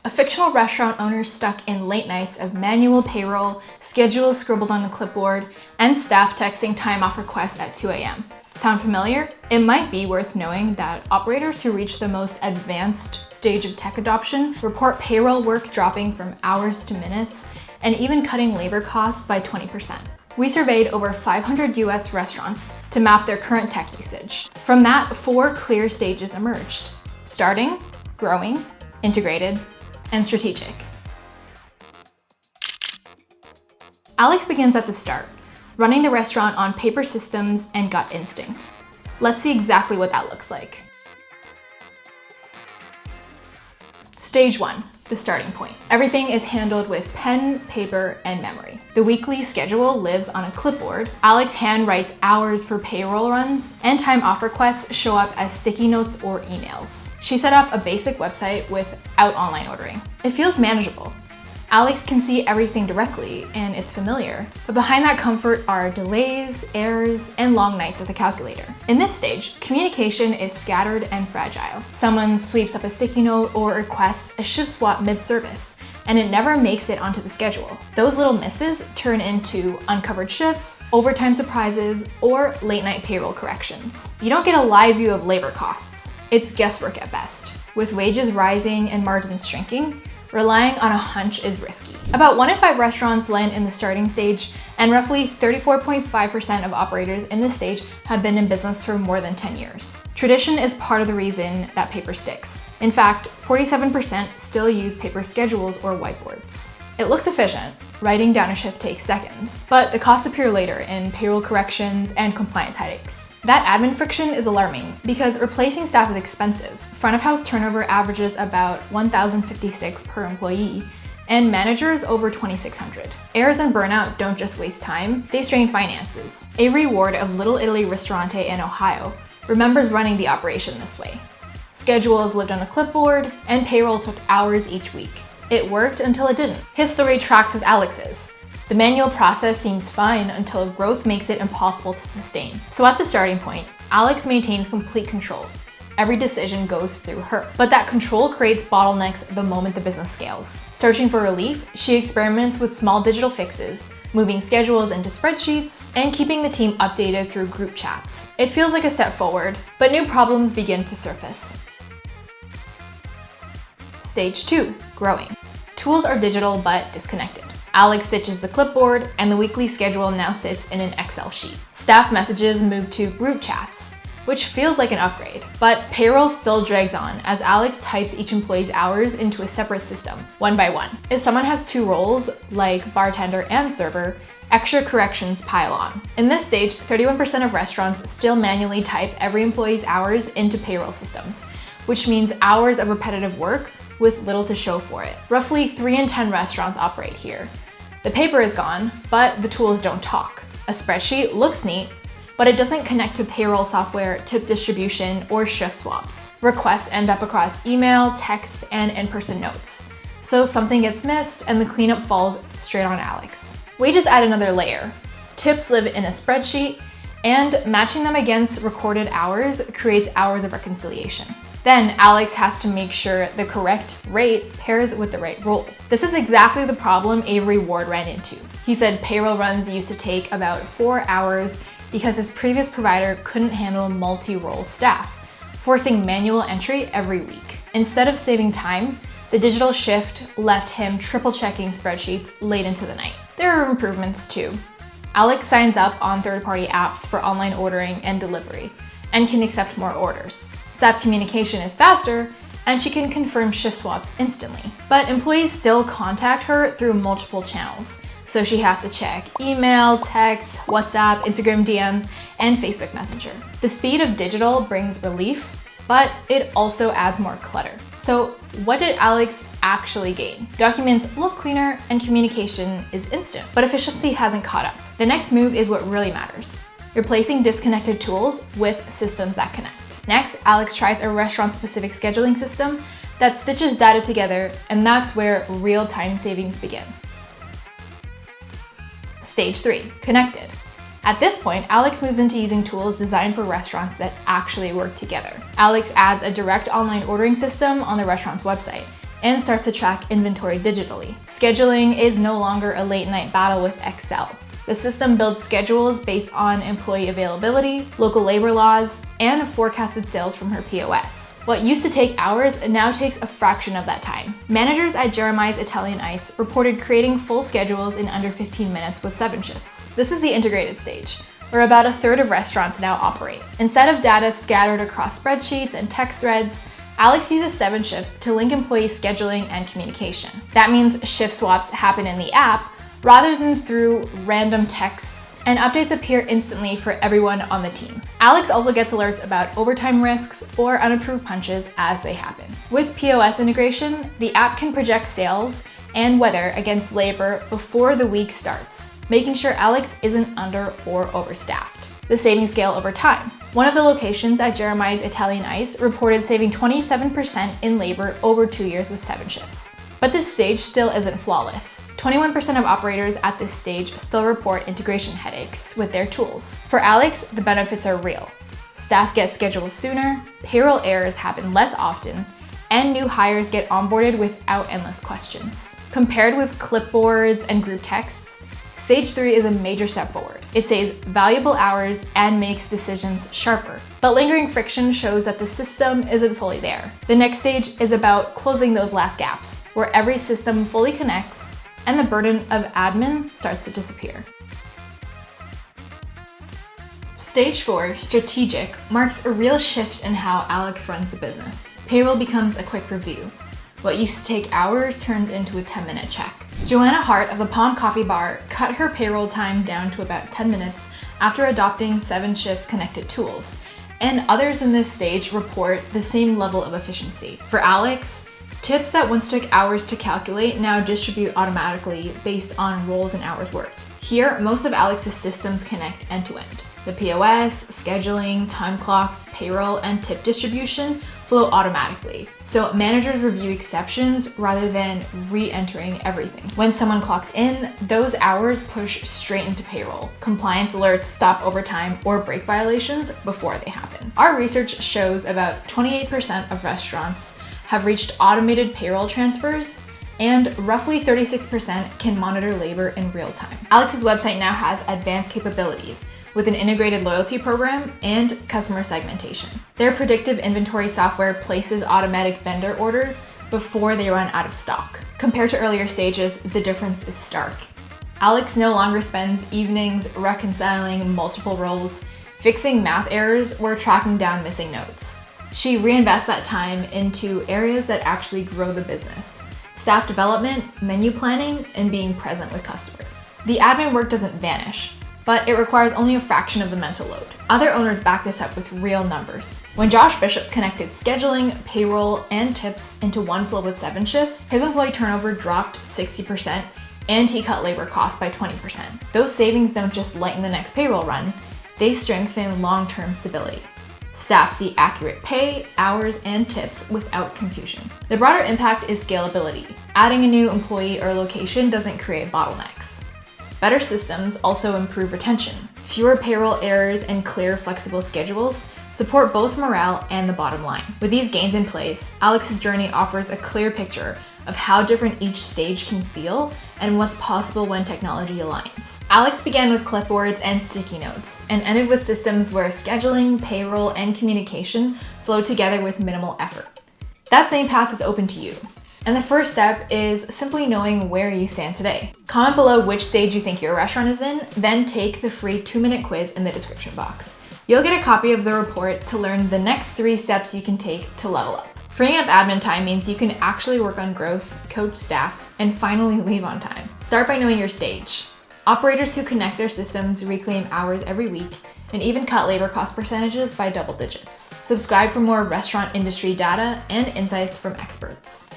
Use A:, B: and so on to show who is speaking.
A: A fictional restaurant owner stuck in late nights of manual payroll, schedules scribbled on a clipboard, and staff texting time off requests at 2 a.m. Sound familiar? It might be worth knowing that operators who reach the most advanced stage of tech adoption report payroll work dropping from hours to minutes and even cutting labor costs by 20%. We surveyed over 500 US restaurants to map their current tech usage. From that, 4 clear stages emerged: starting, growing, integrated, and strategic. Alex begins at the start, running the restaurant on paper systems and gut instinct. Let's see exactly what that looks like. Stage 1, the starting point. Everything is handled with pen, paper, and memory. The weekly schedule lives on a clipboard. Alex hand writes hours for payroll runs, and time off requests show up as sticky notes or emails. She set up a basic website without online ordering. It feels manageable. Alex can see everything directly, and it's familiar. But behind that comfort are delays, errors, and long nights at the calculator. In this stage, communication is scattered and fragile. Someone sweeps up a sticky note or requests a shift swap mid-service, and it never makes it onto the schedule. Those little misses turn into uncovered shifts, overtime surprises, or late-night payroll corrections. You don't get a live view of labor costs. It's guesswork at best. With wages rising and margins shrinking, relying on a hunch is risky. About 1 in 5 restaurants land in the starting stage, and roughly 34.5% of operators in this stage have been in business for more than 10 years. Tradition is part of the reason that paper sticks. In fact, 47% still use paper schedules or whiteboards. It looks efficient. Writing down a shift takes seconds, but the costs appear later in payroll corrections and compliance headaches. That admin friction is alarming because replacing staff is expensive. Front of house turnover averages about 1,056 per employee, and managers over 2,600. Errors and burnout don't just waste time, they strain finances. A reward of Little Italy Ristorante in Ohio remembers running the operation this way. Schedules lived on a clipboard, and payroll took hours each week. It worked until it didn't. His story tracks with Alex's. The manual process seems fine until growth makes it impossible to sustain. So at the starting point, Alex maintains complete control. Every decision goes through her. But that control creates bottlenecks the moment the business scales. Searching for relief, she experiments with small digital fixes, moving schedules into spreadsheets, and keeping the team updated through group chats. It feels like a step forward, but new problems begin to surface. Stage 2, growing. Tools are digital but disconnected. Alex stitches the clipboard, and the weekly schedule now sits in an Excel sheet. Staff messages move to group chats, which feels like an upgrade. But payroll still drags on as Alex types each employee's hours into a separate system, one by one. If someone has 2 roles, like bartender and server, extra corrections pile on. In this stage, 31% of restaurants still manually type every employee's hours into payroll systems, which means hours of repetitive work with little to show for it. Roughly 3 in 10 restaurants operate here. The paper is gone, but the tools don't talk. A spreadsheet looks neat, but it doesn't connect to payroll software, tip distribution, or shift swaps. Requests end up across email, text, and in-person notes. So something gets missed, and the cleanup falls straight on Alex. Wages add another layer. Tips live in a spreadsheet, and matching them against recorded hours creates hours of reconciliation. Then Alex has to make sure the correct rate pairs with the right role. This is exactly the problem Avery Ward ran into. He said payroll runs used to take about 4 hours because his previous provider couldn't handle multi-role staff, forcing manual entry every week. Instead of saving time, the digital shift left him triple-checking spreadsheets late into the night. There are improvements too. Alex signs up on third-party apps for online ordering and delivery, and can accept more orders. Staff communication is faster, and she can confirm shift swaps instantly. But employees still contact her through multiple channels, so she has to check email, text, WhatsApp, Instagram DMs, and Facebook Messenger. The speed of digital brings relief, but it also adds more clutter. So what did Alex actually gain? Documents look cleaner and communication is instant, but efficiency hasn't caught up. The next move is what really matters: replacing disconnected tools with systems that connect. Next, Alex tries a restaurant-specific scheduling system that stitches data together, and that's where real time savings begin. Stage 3, connected. At this point, Alex moves into using tools designed for restaurants that actually work together. Alex adds a direct online ordering system on the restaurant's website, and starts to track inventory digitally. Scheduling is no longer a late-night battle with Excel. The system builds schedules based on employee availability, local labor laws, and forecasted sales from her POS. What used to take hours now takes a fraction of that time. Managers at Jeremiah's Italian Ice reported creating full schedules in under 15 minutes with 7 shifts. This is the integrated stage, where about a third of restaurants now operate. Instead of data scattered across spreadsheets and text threads, Alex uses 7 shifts to link employee scheduling and communication. That means shift swaps happen in the app rather than through random texts, and updates appear instantly for everyone on the team. Alex also gets alerts about overtime risks or unapproved punches as they happen. With POS integration, the app can project sales and weather against labor before the week starts, making sure Alex isn't under or overstaffed. The savings scale over time. One of the locations at Jeremiah's Italian Ice reported saving 27% in labor over 2 years with 7 shifts. But this stage still isn't flawless. 21% of operators at this stage still report integration headaches with their tools. For Alex, the benefits are real. Staff get scheduled sooner, payroll errors happen less often, and new hires get onboarded without endless questions. Compared with clipboards and group texts, Stage 3 is a major step forward. It saves valuable hours and makes decisions sharper. But lingering friction shows that the system isn't fully there. The next stage is about closing those last gaps, where every system fully connects and the burden of admin starts to disappear. Stage 4, strategic, marks a real shift in how Alex runs the business. Payroll becomes a quick review. What used to take hours turns into a 10-minute check. Joanna Hart of the Palm Coffee Bar cut her payroll time down to about 10 minutes after adopting 7 shifts connected tools, and others in this stage report the same level of efficiency. For Alex, tips that once took hours to calculate now distribute automatically based on roles and hours worked. Here, most of Alex's systems connect end-to-end. The POS, scheduling, time clocks, payroll, and tip distribution flow automatically. So managers review exceptions rather than re-entering everything. When someone clocks in, those hours push straight into payroll. Compliance alerts stop overtime or break violations before they happen. Our research shows about 28% of restaurants have reached automated payroll transfers, and roughly 36% can monitor labor in real time. Alex's website now has advanced capabilities with an integrated loyalty program and customer segmentation. Their predictive inventory software places automatic vendor orders before they run out of stock. Compared to earlier stages, the difference is stark. Alex no longer spends evenings reconciling multiple roles, fixing math errors, or tracking down missing notes. She reinvests that time into areas that actually grow the business: staff development, menu planning, and being present with customers. The admin work doesn't vanish, but it requires only a fraction of the mental load. Other owners back this up with real numbers. When Josh Bishop connected scheduling, payroll, and tips into one flow with 7 shifts, his employee turnover dropped 60%, and he cut labor costs by 20%. Those savings don't just lighten the next payroll run, they strengthen long-term stability. Staff see accurate pay, hours, and tips without confusion. The broader impact is scalability. Adding a new employee or location doesn't create bottlenecks. Better systems also improve retention. Fewer payroll errors and clear, flexible schedules support both morale and the bottom line. With these gains in place, Alex's journey offers a clear picture of how different each stage can feel and what's possible when technology aligns. Alex began with clipboards and sticky notes and ended with systems where scheduling, payroll, and communication flow together with minimal effort. That same path is open to you. And the first step is simply knowing where you stand today. Comment below which stage you think your restaurant is in, then take the free 2-minute quiz in the description box. You'll get a copy of the report to learn the next 3 steps you can take to level up. Freeing up admin time means you can actually work on growth, coach staff, and finally leave on time. Start by knowing your stage. Operators who connect their systems reclaim hours every week and even cut labor cost percentages by double digits. Subscribe for more restaurant industry data and insights from experts.